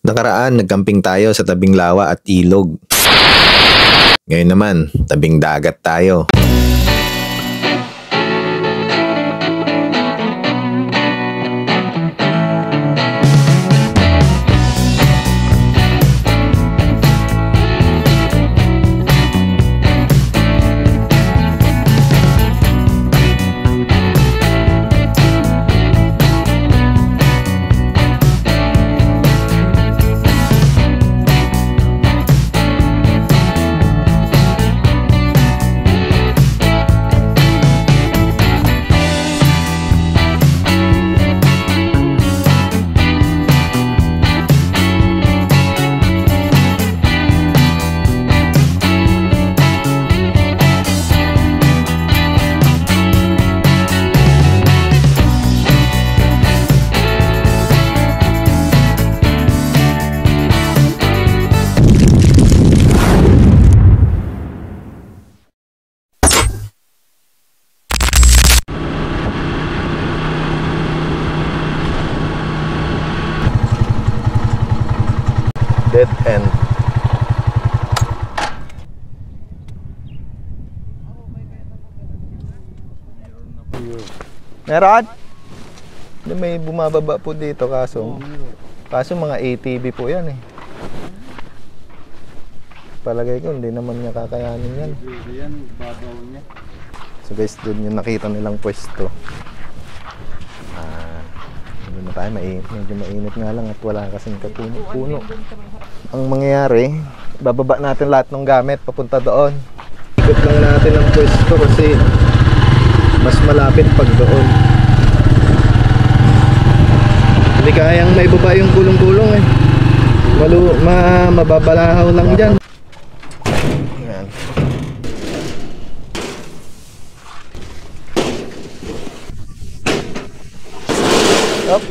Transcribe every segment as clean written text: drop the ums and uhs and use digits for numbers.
Nakaraan, nagkamping tayo sa tabing lawa at ilog. Ngayon naman, tabing dagat tayo. Dead end. Meron? May bumababa po dito kaso mga ATV po yan eh. Palagay ko hindi naman niya kakayanin yan. So guys, doon yung nakita nilang pwesto. Doon na tayo, medyo mainit nga lang at wala kasing kapuno-puno. Ang mangyayari, bababa natin lahat ng gamit papunta doon. Ikot lang natin ang pwesto kasi mas malapit pag doon. Hindi kayang maibaba yung gulong-gulong eh. Mababalahaw lang dyan. Ayan. Up.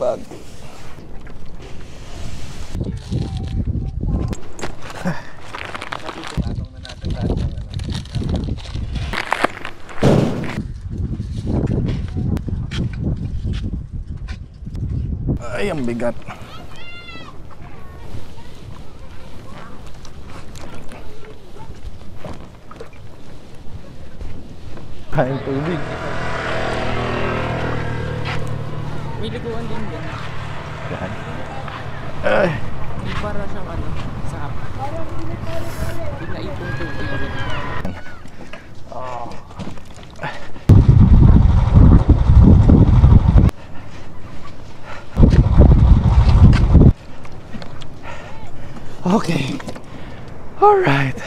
Bag. Ay, ang bigat. Kain tubig. May liguan din yan. Yan. Ay. Para siyang sa hap. Pinaipong tubig. Oh. Okay. All right.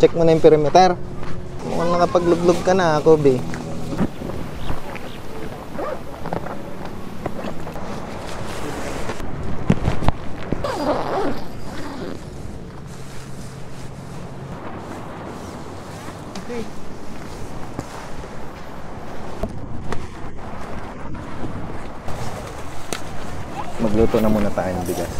Check mo na yung perimeter. Mukhang nakapagluglog ka na, Kobe. Magluto na muna tayo ng bigas.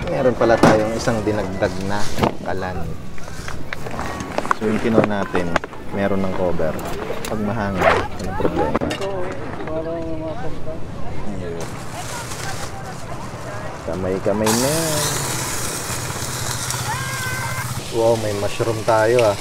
Meron pala tayong isang dinagdag na kalan. So yung kinuha natin, meron ng cover. Pag mahangin, walang problema. Ayun. Kamay-kamay na yan. Wow, may mushroom tayo ah.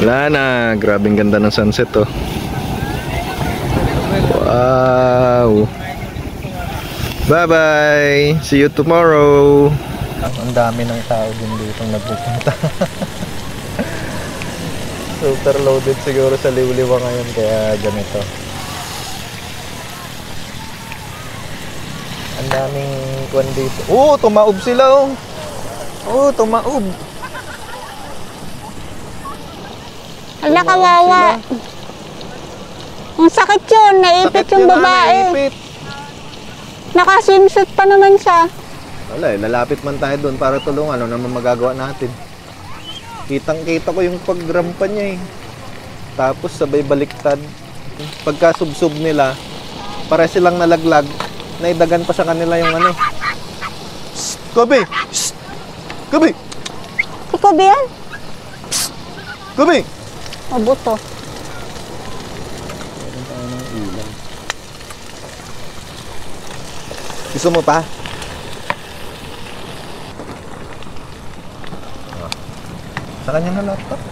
Wala na, grabing ganda ng sunset oh. Wow. Bye bye. See you tomorrow. Ang dami ng tao din dito nagpupunta. Super loaded siguro sa Liwliwa ngayon kaya ganito. Ang daming kwan dito. Oh, tumaob sila oh. Oh, tumaob. Ala, kawawa. Ang sakit yun. Naipit yung babae. Naipit. Nakaswimsuit pa naman siya. Wala eh, lalapit man tayo doon para tulungan. Ano naman magagawa natin? Kitang-kita ko yung pagrampa niya eh. Tapos sabay baliktad. Pagka-subsub nila, para silang nalaglag, naidagan pa sa kanila yung ano. Shhh! Kobe! Shhh! Kobe! Ikaw ba yan? Kobe! O, buto. Meron tayo ng ilan. Gusto mo pa? Sa kanya na laptop.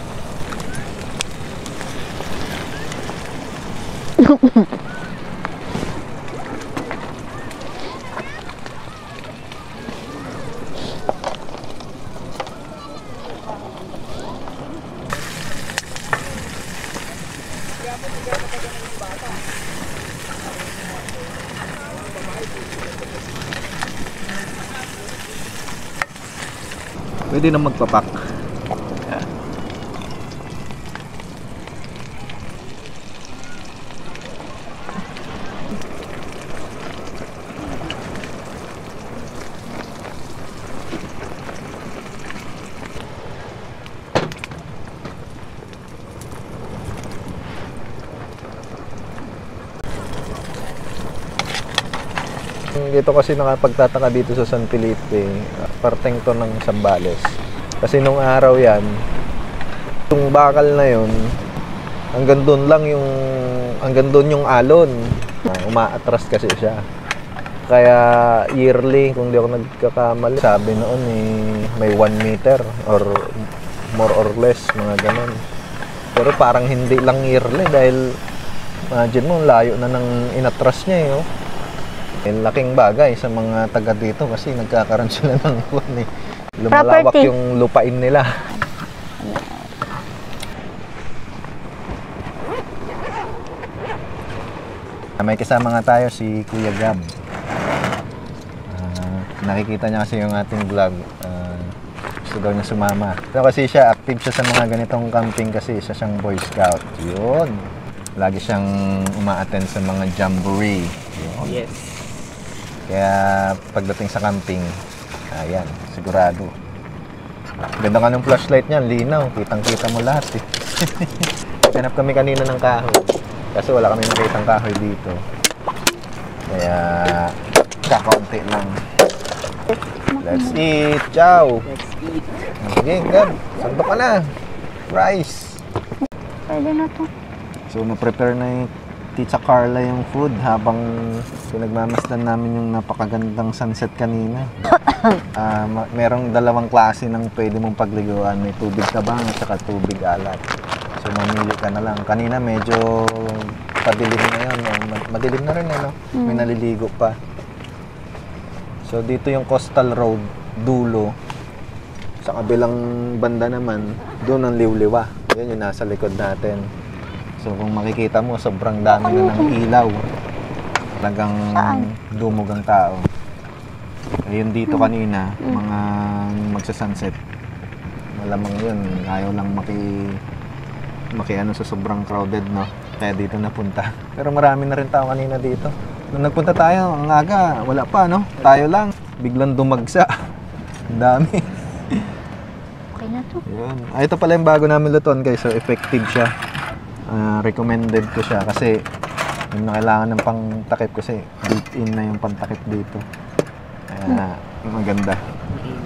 Pwede na magpapak. Yeah. Dito kasi nakapagtataka dito sa San Felipe, parteng to ng Zambales. Kasi nung araw yan, yung bakal na yun, hanggang doon lang yung alon. Umaatras kasi siya. Kaya yearly, kung di ako nagkakamali, sabi noon may 1 meter or more or less, mga ganun. Pero parang hindi lang yearly dahil imagine mo, layo na ng inatras niya oh. Laking bagay sa mga taga dito kasi nagkakaroon sila ng lumalawak Property. yung lupain nila. May kasama nga tayo si Kuya Gab. Nakikita niya kasi yung ating vlog. Gusto daw niya sumama. Pero kasi siya, active siya sa mga ganitong camping kasi isa siyang Boy Scout. Yun. Lagi siyang uma-attend sa mga jamboree. Yun. Yes. Kaya pagdating sa camping, ayan, sigurado. Ganda nga ng flashlight niya, linaw. Kitang-kita mo lahat eh. Hanap kami kanina ng kahoy. Kasi wala kami nakitang kahoy dito. Kaya kakaunti lang. Let's eat. Ciao. Let's eat. Sige, Gab. Sando ka na. Rice. Pwede na to. So, ma-prepare na yung Tita Carla yung food habang pinagmamasdan namin yung napakagandang sunset kanina. Merong dalawang klase ng pwede mong pagliguan. May tubig tabang at saka tubig alat. So mamili ka na lang. Kanina medyo padilim na yun. Madilim na rin no? May naliligo pa. So dito yung Coastal Road, dulo. Sa kabilang banda naman, doon ang liwliwa. Yan yung nasa likod natin. So kung makikita mo, sobrang dami na ng ilaw. Talagang dumog ang tao. Ayun dito kanina, mga magsa-sunset. Malamang yun, ayaw lang sa sobrang crowded, no? Kaya dito napunta. Pero marami na rin tao kanina dito. Nung nagpunta tayo, ang aga, wala pa, no? Tayo lang, biglang dumagsa. Ang dami. Okay na to. Yun. Ito pala yung bago namin lutuan guys, so effective siya. Recommended ko siya kasi yung kailangan ng pangtakip kasi built-in na yung pantakip dito. Kaya maganda.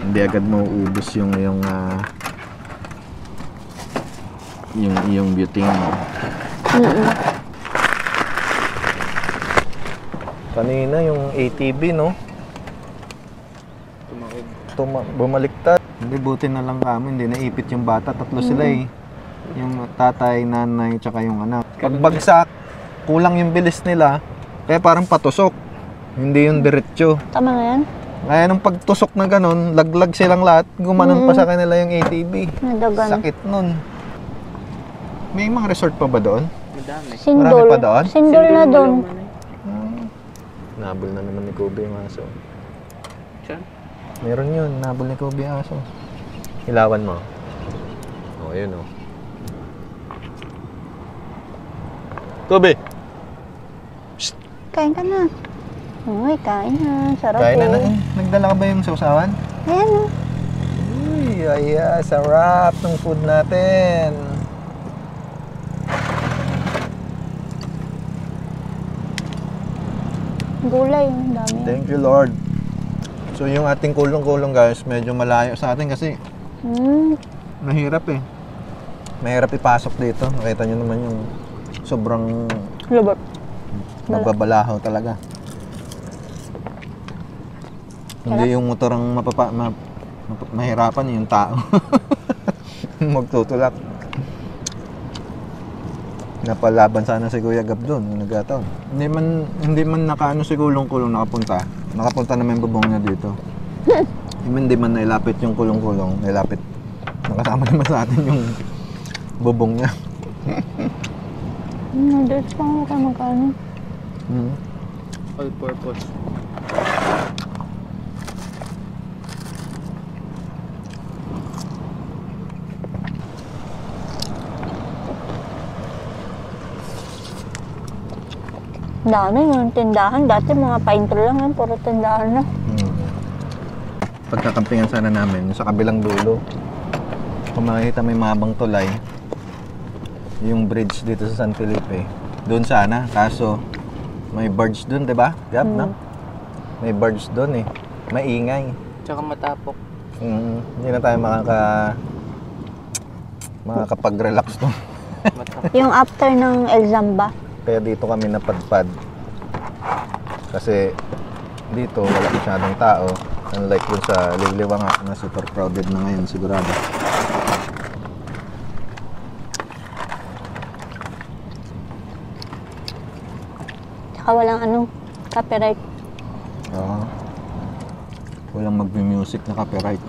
Hindi agad mauubos yung butane mo. Kanina yung ATV, no? Bumaliktad. Hindi, buti na lang kami, hindi naipit yung bata. Tatlo sila eh. Yung tatay, nanay, tsaka yung anak. Pagbagsak, kulang yung bilis nila, kaya parang patusok. Hindi yung diretso. Tama na yan? Kaya nung pagtusok na ganun, laglag silang lahat, gumanon pa sa kanila yung ATV. Nadagan. Sakit nun. May mga resort pa ba doon? Madami. Sindol. Marami pa doon? Sindol na doon. Nabol na naman ni Kobe yung aso. Saan? Meron yun, nabol ni Kobe yung aso. Ilawan mo. Oh, yun oh. Kobe! Kain ka na. Uy, kain na. Sarap Kain na eh. Nagdala ka ba yung sausawan? Ayan o. Uy, sarap ng food natin. Gulay, ang dami. Thank you, Lord. So, yung ating kulong-kulong guys, medyo malayo sa atin kasi mahirap eh. Mahirap ipasok dito. Nakita nyo naman yung sobrang Lubot. magbabalahaw talaga. Hindi yung motor ang mahirapan, yung tao. Magtutulak. Napalaban sana si Kuya Gab doon, yung nagkataon. Hindi man nakaano si kulong-kulong nakapunta. Nakapunta naman yung bubong niya dito. Hindi man nailapit yung kulong-kulong, nailapit. Nakasama naman sa atin yung bubong niya. Noodles pa nga ka magkano. All purpose. Dami yung tindahan. Dati mga painter lang yan. Puro tindahan na. Pagkakampingan sana namin, sa kabilang dulo. Kung makikita may mahabang tulay, yung bridge dito sa San Felipe, doon sana. Kaso, may barge doon, di ba? Gab, no? May barge doon eh. Maingay. Tsaka matapok. Hindi na tayo makakapag-relax doon. Yung after ng El Zamba. Kaya dito kami napadpad. Kasi dito wala masyadong tao. Unlike dun sa Liwliwa nga na super crowded na ngayon sigurado. Tsaka walang copyright. Oo. Walang mag-music na copyright.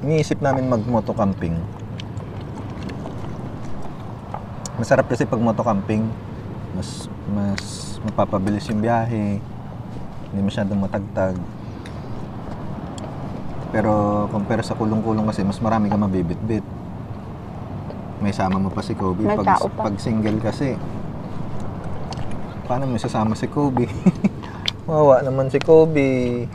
Iniisip namin mag-moto camping. Masarap kasi pag moto camping, mas mapapabilis yung biyahe, hindi masyadong matagtag. Pero compare sa kulong-kulong kasi mas marami ka mabibitbit. May sama mo pa si Kobe. May tao pa. Pag single kasi, paano mo sasama si Kobe? Mawawa naman si Kobe.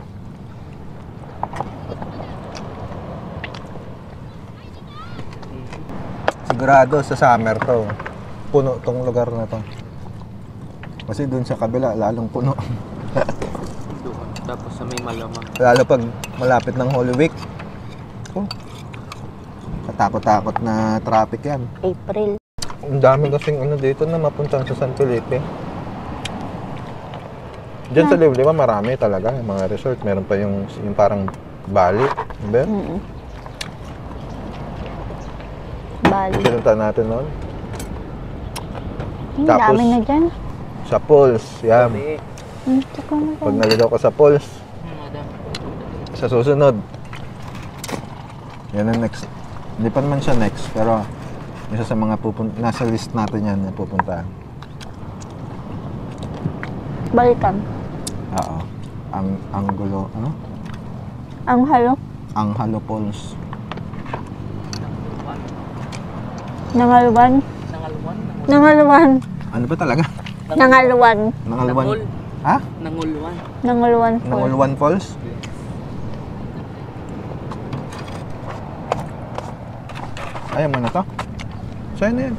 Sigurado sa summer to. Puno tong lugar na to. Kasi dun sa kabila, lalong puno. Doon. Tapos sa may malamang. Lalo pag malapit ng Holy Week. Oh, katakot-takot na traffic yan. April. Ang dami kasing ano dito na mapuntahan sa San Felipe. Diyan sa Liblima marami talaga yung mga resort. Meron pa yung parang Bali. Diba? Bali. Pinunta natin noon. Ang Tapos, dami na dyan. sa Pulse. Yan. Tsaka na Pag naligaw ka sa Pulse, Madam. sa susunod. Yan ang next. Hindi pa naman siya next, pero isa sa mga nasa list natin yan na pupuntahan. Balikan. Oo. Ang Angulo, ano? Ang halo. Ang Halo Falls. Nangaluan. Nangalwan? Nangaluan. Ano ba talaga? Nangaluan. Nangalwan. Nangul. Ha? Nangulwan. Nangaluan po. Nangulwan Falls? Ayaw mo na to? Sa'yo na yan.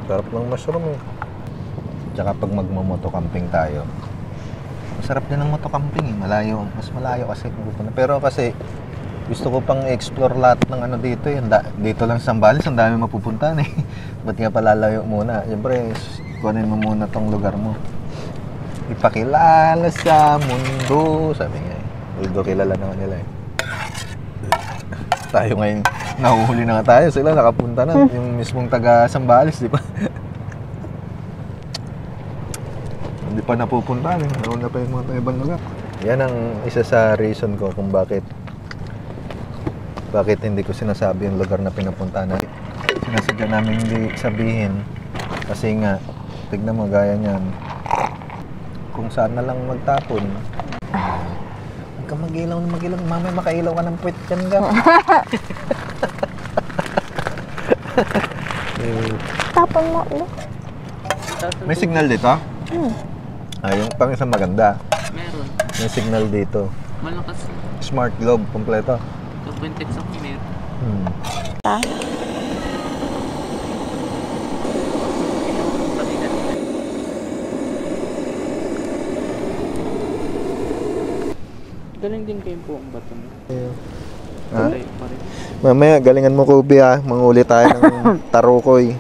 Sarap ng mushroom eh. Tsaka pag magmamotocamping tayo, masarap din ang motocamping eh. Malayo. Mas malayo kasi kung pupunta. Pero kasi gusto ko pang i-explore lahat ng ano dito eh. Dito lang sa Zambales, ang dami mapupuntahan eh. Ba't nga palalayo muna? Siyempre, kunin mo muna tong lugar mo. Ipakilala sa mundo. Sabi nga eh. Although kilala naman nila eh. Tayo ngayon, nahuhuli na nga tayo. Sila nakapunta na. Yung mismong taga Zambales, di ba? Hindi pa napupuntahan eh. Nauna pa yung mga ibang lugar. Yan ang isa sa reason ko kung bakit hindi ko sinasabi yung lugar na pinapuntahan natin. Sinasadya namin hindi sabihin kasi nga, tignan mo gaya niyan, kung saan na lang magtapon. Huwag ka mag-ilaw na mag-ilaw, mamay makailaw ka ng puwet dyan ka. Tapon mo ulit. May signal dito? Yung pang isang maganda. Meron. May signal dito. Malakas. Smart globe, kompleto. Kapwintex ako meron. Galing din kayo po ang bato mo. Ha? Tayo pa rin. Mamaya, galingan mo Kobe ha. Manguli tayo ng tarukoy.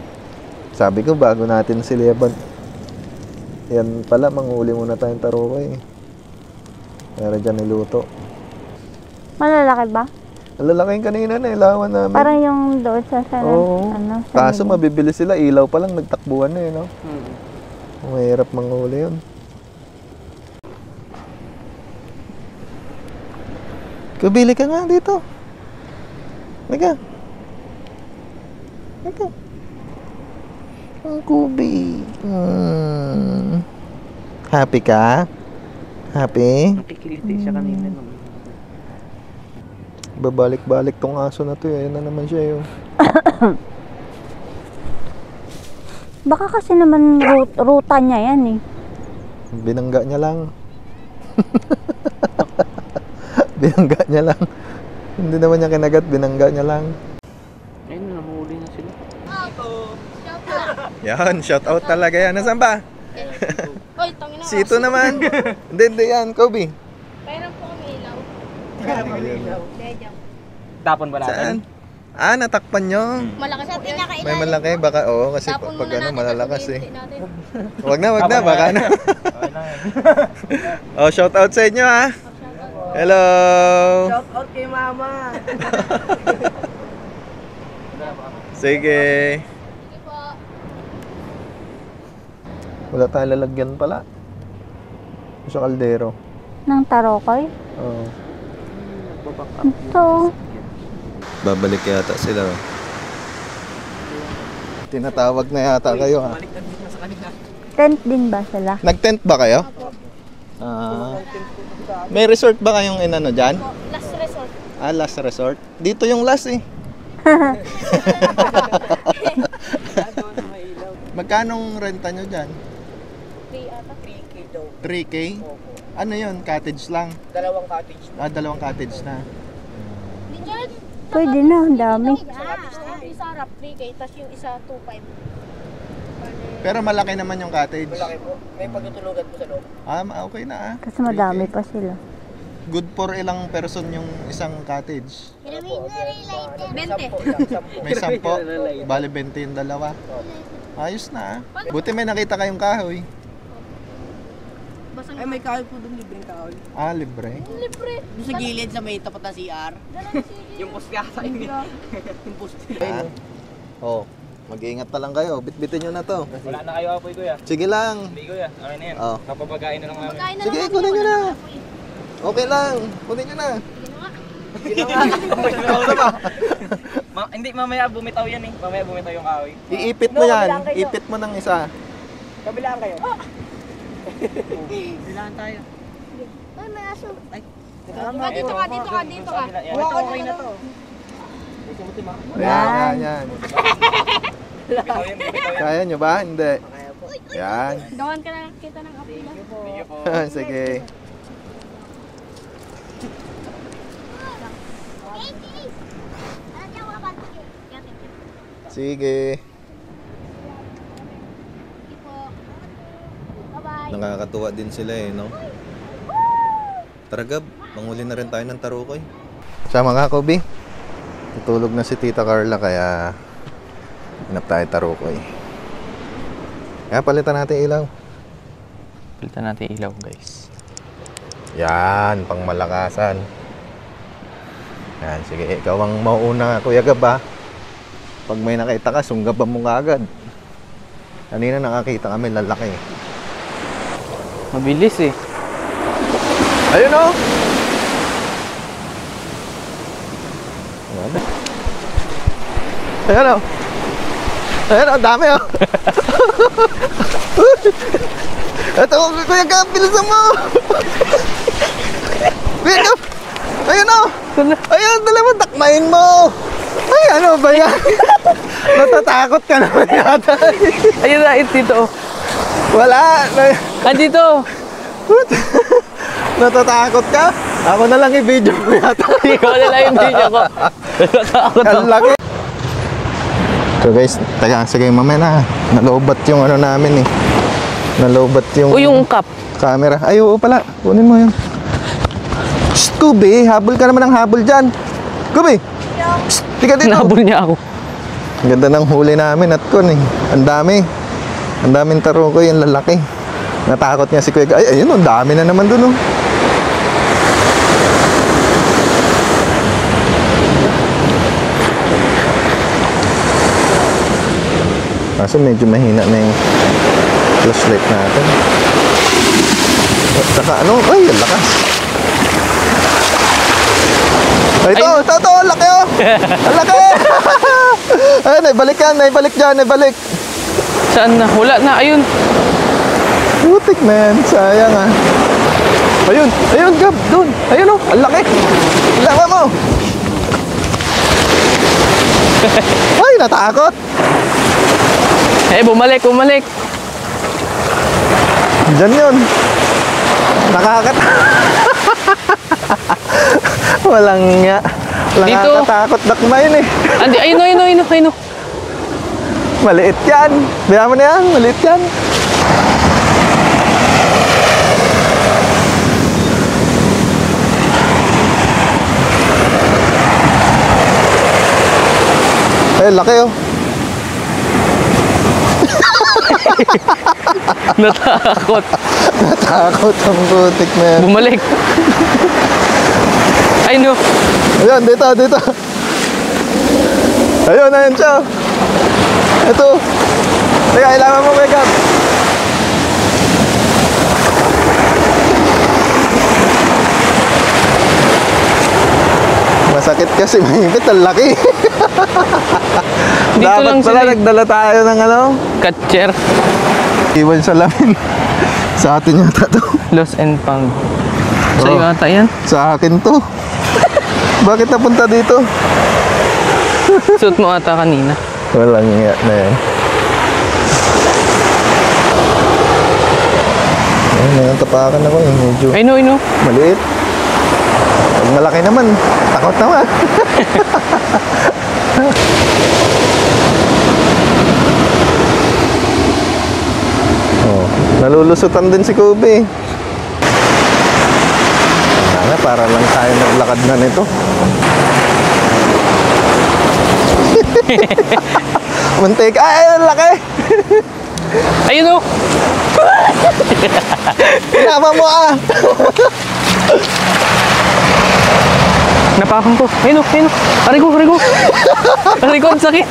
Sabi ko, bago natin si Leban. Yan pala, manguli muna tayong tarukoy. Para dyan niluto. Malalaki ba? Alalaking kanina na, ilawan namin. Parang yung doon sa Oo. ano, sa Kaso lilim. mabibili sila, ilaw pa lang, nagtakbuhan na eh, no? Hmm. Mahirap manghuli yun. Kabili ka nga dito. Naga. Naga. Ang kubi. Happy ka? Happy? Nakikiliti siya kanina. No? Babalik-balik tong aso na to. Ayan na naman siya yun. Baka kasi naman ruta niya yan eh. Binangga niya lang. Binangga niya lang. Hindi naman niya kinagat, binangga niya lang. Ayun, namuli na sila. Yan, shout out talaga yan. Nasaan ba? Hoy, tangina. Sito naman. Hindi yan, Kobe. Pairam po kami ilaw. Dejang. Tapon ba Saan? Natakpan nyo. Malaki sa pinakailan. May malaki, baka kasi Tapon pag muna ano, natin, malalakas tapos eh. hinti natin. Wag na, baka na. Oh, shout out sa inyo ha. Hello. Shout out kay mama. Sige. Sige po. Wala tayong lalagyan pala. Sa kaldero. Ng tarokoy. Oo. Ito. Babalik yata sila. Tinatawag na yata kayo ha. Tent din ba sila? Nag-tent ba kayo? May resort ba kayong inano dyan? Last resort. Last resort? Dito yung last eh. Magkanong renta nyo dyan? 3 ata. 3K daw. 3K? Ano yun? Cottage lang? Dalawang cottage. Dalawang cottage na. Di dyan. Pwede na, ang dami. Isa harap 3K, tapos yung isa 2.5. Pero malaki naman yung cottage. Malaki po. May pagtutulugan po sa loob. Okay na Kasi madami pa sila. Good for ilang person yung isang cottage? 20. May 10. Bali 20 yung dalawa. Ayos na ah. Buti may nakita kayong kahoy. Ay, may kahoy po doon, libreng kahoy. Ah, libre. Libre. Doon sa gilid sa may tapat na CR. Yung post ka sa inyo. Yung post. Ah. Oh, mag-iingat na lang kayo. Bitbitin nyo na to. Wala na kayo apoy kuya. Sige lang. Hindi kuya, amin na yan. Oh. Kapapagain na lang namin. Pagkain na Sige, lang kunin nyo na. natin. Okay lang. Kunin nyo na. Hindi, mamaya bumitaw yan eh. Mamaya bumitaw yung kahoy. Iipit mo yan. Ipit mo ng isa. Kabilaan kayo. Bilaan tayo. Ay, may aso. Ay. Dito ka. Okay na to. Yan, yan. Bumitaw yan, bumitaw yan. Kaya nyo ba? Hindi. Yan. Gawan ka na kita ng apila. Sige po. Sige. Sige. Bye-bye. Nakakatuwa din sila eh, no? Tara Gab, manghuli na rin tayo ng tarukoy. Sama nga, Kobe. Tutulog na si Tita Carla kaya hinap tayo tarukoy. Kaya palitan natin ilaw. Palitan natin ilaw guys. Yan, pang malakasan. Yan, sige, ikaw ang mauuna, Kuya Gab ha. Pag may nakita ka, sunggaban mo agad. Kanina nakakita kami, lalaki. Mabilis eh. Ayun o! Ayan o! Ayan o, dami o! Ito, Kuya Gab, bilisan mo! Kuya Gab! Ayun o! Ayun, dala mo, takmain mo! Ay, ano ba yan? Natatakot ka naman yata. Ayun na, dito. Wala! Andito! Natatakot ka? Ako na lang i-video mo yata. Ikaw na lang yung video ko. Natatakot ako. Ang laki. So guys, taga, sige mamaya na. Nalobat yung ano namin eh. Nalobat yung... O yung cup. Camera. Ay, oo pala. Kunin mo yun. Shh, Kubi. Habol ka naman ng habol dyan. Kubi. Shh, tika dito. Nabol niya ako. Ang ganda ng huli namin at kun eh. Ang dami. Ang daming tarukoy, yung lalaki. Natakot niya si Kuya. Ay, ayun, ang dami na naman dun oh. Kaso medyo mahina na yung flashlight natin. At saka ano, ay, ang lakas. Ay, ito, ang laki oh. Ang laki. Ay, naibalik yan, naibalik dyan, naibalik. Saan na? Wala na, ayun. Putik man, sayang ah. Ayun, ayun Gab, doon. Ayun oh, ang laki. Lawa mo. Ay, natakot. Eh, bumalik. Diyan yun. Walang nga. Walang Dito. nakakatakot dakma yun eh. Andi, ayun. Maliit yan. Biya mo na yan, maliit yan. Eh, laki oh. Natakot. Natakot ang putik na yan. Bumalik. Ay, no. Ayun, dito. Ayun siya. Ito. Teka, ilaman mo kay Gab. Masakit kasi mahigpit, ang laki. Dito Dapat lang pala sila. nagdala tayo ng ano, Catcher. iwan sa lamin. Sa atin yata to. Lost and found. Oh. Sa'yo ata yan? Sa akin to. Bakit napunta dito? Suot mo ata kanina. Walang nga na yan. Ayun, nangatapakan ako eh. Medyo Ay, no. maliit. Pag malaki naman, takot naman. Oh, nalulusutan din si Kobe. Sana para lang tayo naglakad na nito. Muntik. Ay, ang laki! Ayun o! Tama mo ah! Napakan ko. Ayun o, ayun o. Aray ko, aray ko. Aray ko, ang sakit.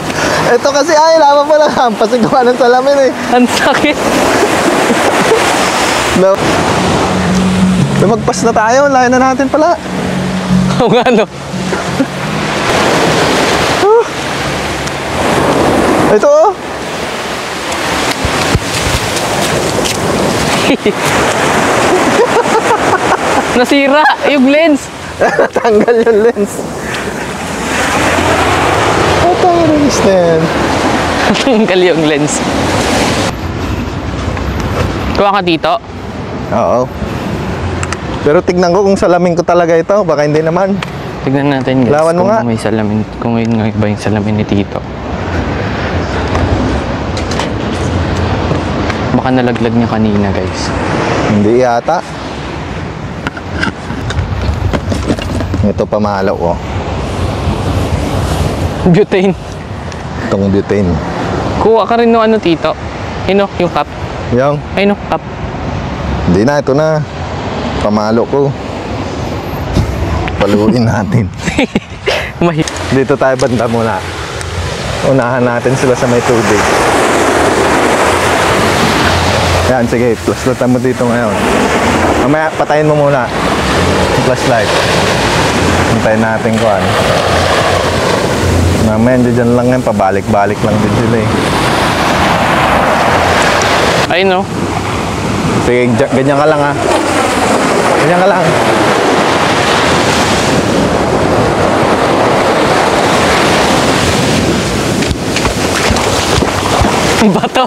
Ito kasi ay, laban pa lang. Hampas gawa ng salamin eh. Ang sakit. No. Lumagpas na tayo. Layo na natin pala. Oo nga no. Ito oh. Nasira yung lens. Natanggal yung lens. Ito yung release na yan. Tanggal yung lens. Kuha ka dito. Oo. Pero tignan ko kung salamin ko talaga ito. Baka hindi naman. Tignan natin guys Lawan mo kung nga. may salamin. Kung yun nga ba yung salamin ni Tito. Baka nalaglag niya kanina guys. Hindi yata. Ito pamalo oh. Butane. Itong butane. Kuha ka rin no ano Tito. Yun o, yung cup. Yung. Ayun o, cup. Hindi na, ito na. Pamalo ko. Paluin natin. Dito tayo banda muna. Unahan natin sila sa may tubig. Yan, sige. Flashlightan mo dito ngayon. Mamaya, patayin mo muna. Yung flashlight. Hintayin natin ko ano. Mamaya, dyan lang yan. Pabalik-balik lang din sila eh. Ayun o. Sige, ganyan ka lang ha. Ganyan ka lang. Ang bato.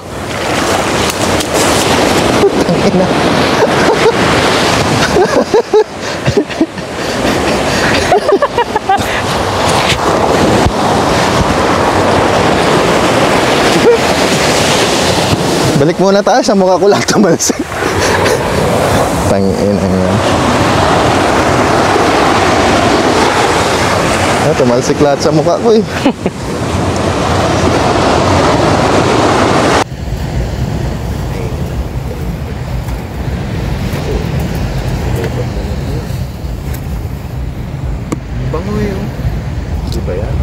Balik muna tayo sa mukha ko lang tumalsik. Tangin na yan. Tumalsik lahat sa mukha ko eh. Bango yun. Di ba yan?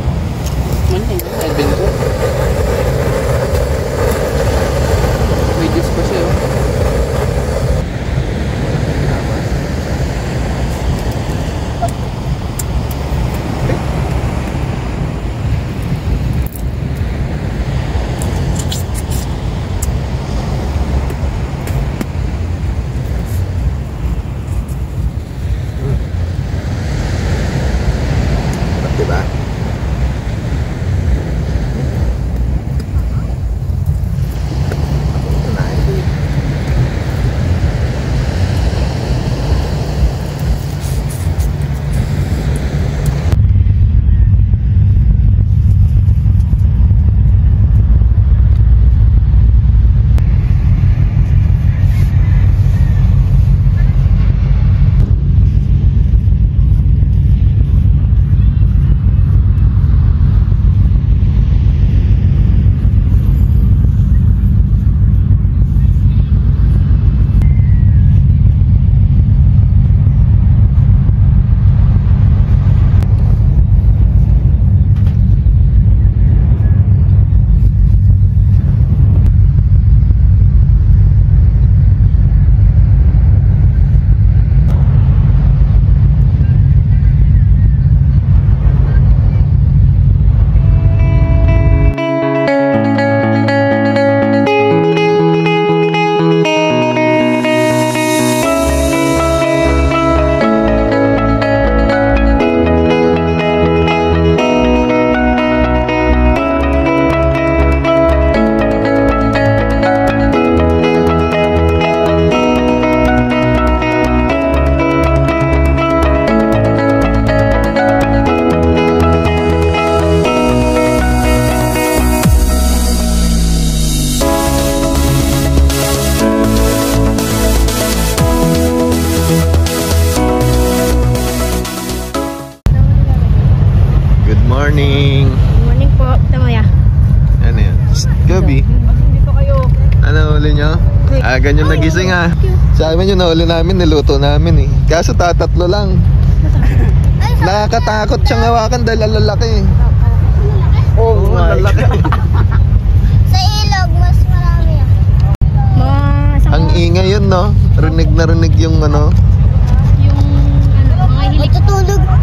Alvin ko. May juice pa siya. Diba? Morning! Morning po. Tamaya. Ano yan? Gabi. Dito kayo. Ano huli nyo? Ganyan nagising ah. Sa amin yung nahuli namin, niluto namin eh. Kaso tatatlo lang. Nakakatakot siyang hawakan dahil ang lalaki. Oo, lalaki. Sa ilog, mas marami yan. Ang ingay yun, no? Rinig na rinig yung ano.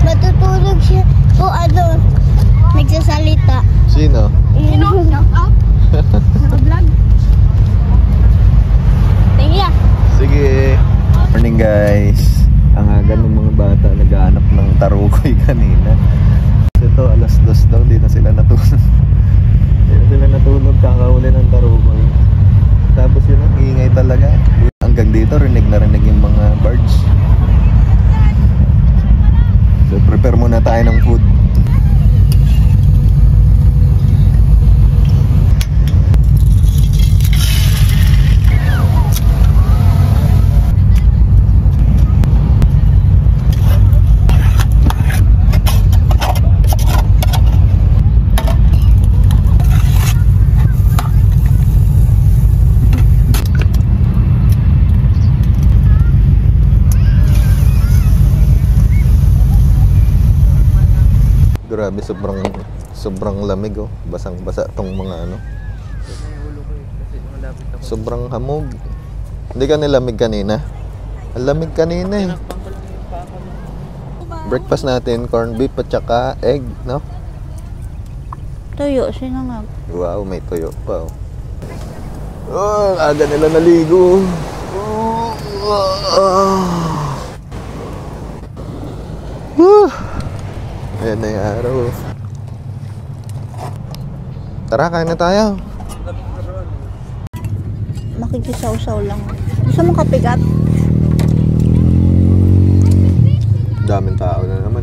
Matutulog siya. O ano, nagsasalita. Sino? Sino? Shout out? Naka-vlog? Tingya. Sige. Morning guys. Ang aga ng mga bata naghahanap ng tarukoy kanina. Ito alas 2 daw, hindi na sila natulog. Hindi na sila natulog, kakahuli ng tarukoy. Tapos yun ang ingay talaga. Hanggang dito rinig na rinig yung mga birds. So prepare muna tayo ng food. Grabe, sobrang lamig oh. Basang-basa tong mga ano. Sobrang hamog. Hindi ka nilamig kanina? Ang lamig kanina eh. Breakfast natin, corned beef at saka egg, no? Tuyo, sinangag. Wow, may tuyo pa oh. Oh, aga nila naligo. Ayan na yung araw. Tara, kain na tayo. Makikisaw-saw lang. Gusto mo kapigat? Daming tao na naman.